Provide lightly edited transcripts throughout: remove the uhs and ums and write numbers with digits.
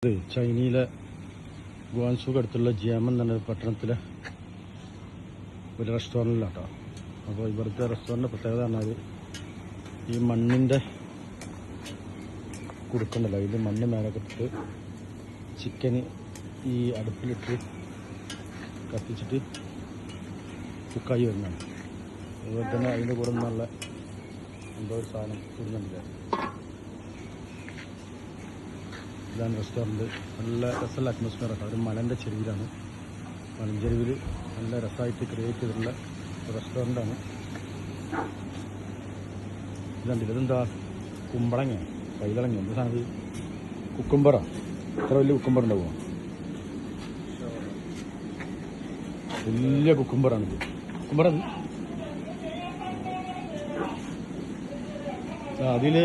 ചൈനയിലെ ഗുവാൻസൂക്ക് അടുത്തുള്ള ജിയാമൻ എന്ന പട്ടണത്തിലെ ഒരു റെസ്റ്റോറൻറ്റിലാട്ടോ. അപ്പോൾ ഇവിടുത്തെ റെസ്റ്റോറൻറ്റ് പ്രത്യേകത പറഞ്ഞാൽ ഈ മണ്ണിൻ്റെ കൊടുക്കണ്ടല്ലോ, ഇത് മണ്ണ് മേലൊക്കെ ഇട്ടിട്ട് ചിക്കന് ഈ അടുപ്പിലിട്ട് കത്തിച്ചിട്ട് കുക്കായി വരുന്നതാണ്. അതുപോലെ തന്നെ അതിൻ്റെ കൂടെ നിന്നുള്ള എന്തോ ഒരു സാധനം ഇടുന്നുണ്ടല്ലേ. ഇതാണ് റെസ്റ്റോറൻറ്റ്. നല്ല രസമുള്ള അറ്റ്മോസ്ഫിയർ ആട്ടോ. ഒരു മലൻ്റെ ചെരുവിലാണ്. മലഞ്ചെരുവിൽ നല്ല രസമായിട്ട് ക്രിയേറ്റ് ചെയ്തിട്ടുള്ള റെസ്റ്റോറൻ്റാണ്. ഇതുണ്ടല്ലോ, ഇതെന്താ കുമ്പളങ്ങ കൈതളങ്ങ എന്ത് സാധനം? കുക്കുംബറാ. ഇത്ര വലിയ കുക്കുംബർ ഉണ്ടാവുമോ? വലിയ കുക്കുംബറാണിത്. കുക്കുംബറത് അതിൽ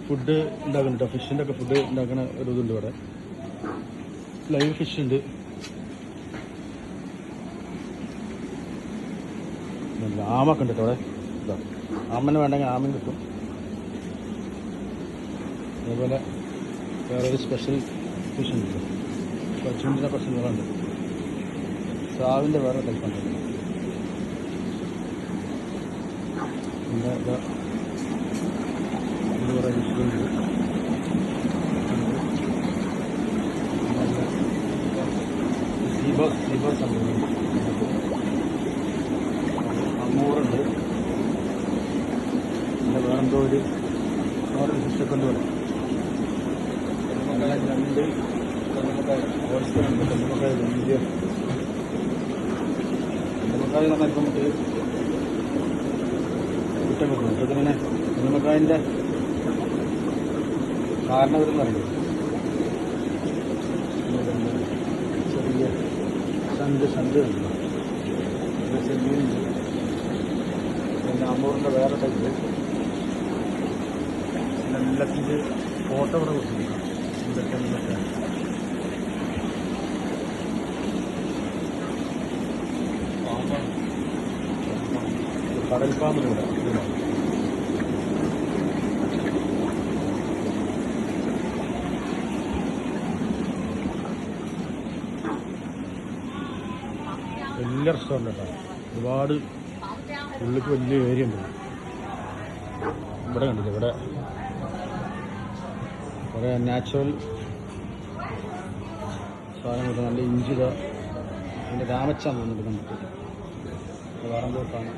ഫുഡ് ഉണ്ടാക്കുന്നുണ്ട്. ഫിഷിൻ്റെ ഒക്കെ ഫുഡ് ഉണ്ടാക്കുന്ന ഒരു ഇതുണ്ട് ഇവിടെ. ലൈവ് ഫിഷ് ഉണ്ട്. ആമൊക്കെ ഉണ്ട് അവിടെ. ഇതാ ആമന് വേണ്ടെങ്കിൽ ആമൻ കിട്ടും. അതേപോലെ വേറൊരു സ്പെഷ്യൽ ഫിഷ് ഉണ്ട്. ചുണ്ടിനെ കുറച്ച് നീളമുണ്ട്. സ്രാവിൻ്റെ വേറെ ടൈപ്പുണ്ട്. പിന്നെ ഇതാ ഇത് കുറേ ഫിഷുകളുണ്ട്. സീബർ സംഭവം അമ്മൂറുണ്ട്. പിന്നെ വേറെന്തോ ഒരു ഫിഷൊക്കെ ഉണ്ട് പറയാം. രണ്ട് ഓയിസ്റ്ററുണ്ട്. കല്ലുമക്കായ വലിയ കല്ലുമക്കായ എന്ന് പറഞ്ഞാൽ നമുക്ക് കുറ്റം കിട്ടുന്നു. അപ്പോൾ ഇങ്ങനെ കല്ലുമക്കായൻ്റെ കാരണവരെന്ന് പറയുന്നത് ചെറിയ സണ്ട് ഉണ്ട്. ചെമ്മീനുണ്ട്. പിന്നെ അമ്മൂറിൻ്റെ വേറെ ടൈപ്പ്. പിന്നെ എല്ലാത്തിൻ്റെ ഫോട്ടോ ഇവിടെ കൊടുത്തിട്ടുണ്ട്. എന്തൊക്കെ കടൽപ്പാമ്പിലൂടെ വലിയ റെസ്റ്റോറൻ്റ് കേട്ടോ. ഒരുപാട് ഉള്ളിലേക്ക് വലിയ ഏരിയ ഉണ്ട്. ഇവിടെ കണ്ടില്ല, ഇവിടെ കുറേ നാച്ചുറൽ സാധനങ്ങൾ. നല്ല ഇഞ്ചി അതിൻ്റെ രാമച്ചാന്ന് തോന്നുന്നുണ്ട് നമുക്ക്. വേറെ തൊട്ടാണ്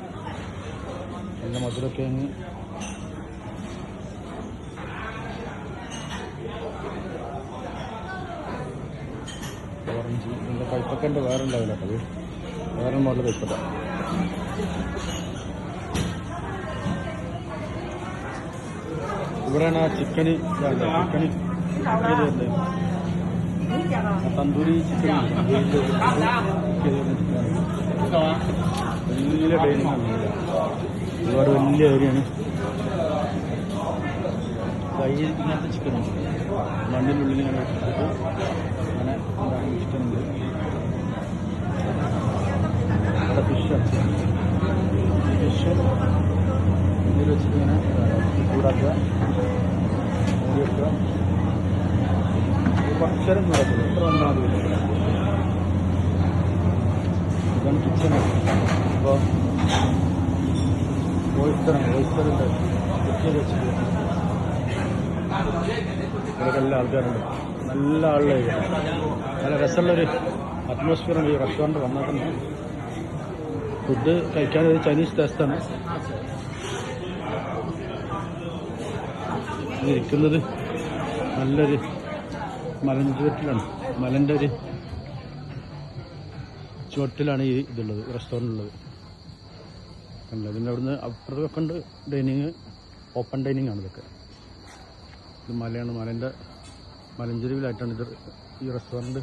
നല്ല മധുരമൊക്കെ അങ്ങ് ഓറഞ്ച്. നല്ല കൈപ്പക്കൻ്റെ വേറെ ഉണ്ടാവില്ല കേട്ടോ. അത് വേറെ മോഡൽ കൈപ്പക്ക. ഇവിടെയാണ് ആ ചിക്കന് തന്തൂരി ചിക്കൻ. വലിയ ഡൈനിങ് ആണ്. ഒരുപാട് വലിയ ഏരിയയാണ്. ഇങ്ങനത്തെ ചിക്കനുണ്ട്. മണ്ണിനുള്ളിൽ ഇങ്ങനെ ഇട്ടിട്ട് അങ്ങനെ ഉണ്ടാക്കി ചിക്കനുണ്ട്. അവിടെ ഫിഷ് ഇതിൽ വെച്ചിട്ട് ഇങ്ങനെ ചൂടാക്കുക, മൂടി വെക്കുക. കുറച്ചേരം ചൂടാക്കുക. എത്ര വന്നാൽ മതി. ഇതാണ് കിച്ചനാണ്. അപ്പോൾ ഓയിസ്റ്ററുണ്ട്. കുക്ക് ചെയ്ത് വെച്ചിട്ട് ഇവിടെയൊക്കെ എല്ലാ ആൾക്കാരുണ്ട്. നല്ല ആളുകളായിരിക്കും. നല്ല രസമുള്ളൊരു അറ്റ്മോസ്ഫിയറാണ് ഈ റെസ്റ്റോറൻറ്റ് വന്നാൽ തന്നെ. ഫുഡ് കഴിക്കാൻ ഒരു ചൈനീസ് ടേസ്റ്റാണ്. ഇരിക്കുന്നത് നല്ലൊരു മലഞ്ചുവട്ടിലാണ്. മലൻ്റെ ഒരു ചുവട്ടിലാണ് ഈ ഇതുള്ളത്, റെസ്റ്റോറൻ്റ് ഉള്ളത്. കണ്ടില്ല, ഇതിൻ്റെ അവിടുന്ന് അപ്പുറത്തൊക്കെ ഉണ്ട് ഡൈനിങ്. ഓപ്പൺ ഡൈനിങ് ആണ് ഇതൊക്കെ. ഇത് മലയാണ്. മലഞ്ചെരുവിലായിട്ടാണ് ഇത് ഈ റെസ്റ്റോറൻറ്റ്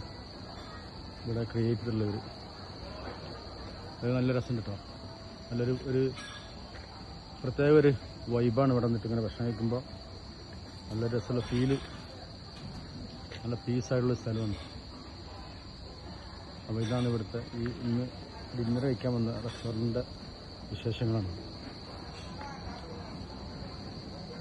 ഇവിടെ ക്രിയേറ്റ് ചെയ്തിട്ടുള്ളത്. അത് നല്ല രസം കേട്ടോ. നല്ലൊരു പ്രത്യേക ഒരു വൈബാണ് ഇവിടെ വന്നിട്ട് ഇങ്ങനെ ഭക്ഷണം കഴിക്കുമ്പോൾ. നല്ല രസമുള്ള ഫീല്, നല്ല പീസായിട്ടുള്ള സ്ഥലമാണ്. അപ്പോൾ ഇതാണ് ഇവിടുത്തെ ഇന്ന് ഡിന്നർ കഴിക്കാൻ വന്ന റെസ്റ്റോറൻറ്റിൻ്റെ വിശേഷങ്ങളാണ്.